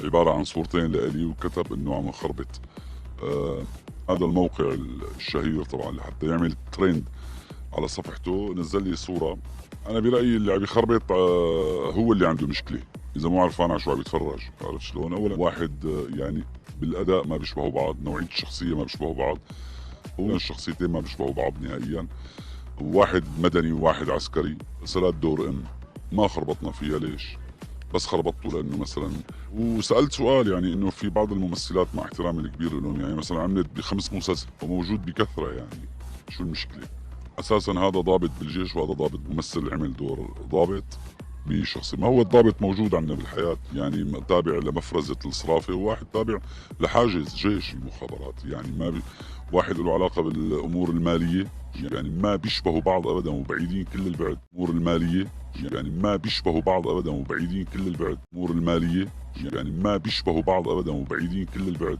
عبارة عن صورتين لإلي وكتب إنه عم خربط. آه هذا الموقع الشهير طبعا لحتى يعمل ترند على صفحته نزل لي صورة. أنا برأيي اللي عم يخربط هو اللي عنده مشكلة، إذا مو عرفان على شو عم يتفرج. عرفت شلون؟ أولا واحد يعني بالأداء ما بيشبهوا بعض، نوعية الشخصية ما بيشبهوا بعض، هو الشخصيتين ما بيشبهوا بعض نهائيا. واحد مدني وواحد عسكري، مسألة دور ام ما خربطنا فيها. ليش؟ بس خربطته لانه مثلا، وسالت سؤال يعني انه في بعض الممثلات مع احترامي الكبير لهم يعني مثلا عملت ب5 مسلسل وموجود بكثره، يعني شو المشكله؟ اساسا هذا ضابط بالجيش وهذا ضابط ممثل عمل دور ضابط بشخصي. ما هو الضابط موجود عندنا بالحياة، يعني تابع لمفرزة الصرافة وواحد تابع لحاجز جيش المخابرات. يعني ما واحد له علاقة بالأمور المالية، يعني ما بيشبهوا بعض أبدا وبعيدين كل البعد. أمور المالية يعني ما بيشبهوا بعض أبدا وبعيدين كل البعد. أمور المالية يعني ما بيشبهوا بعض أبدا وبعيدين كل البعد.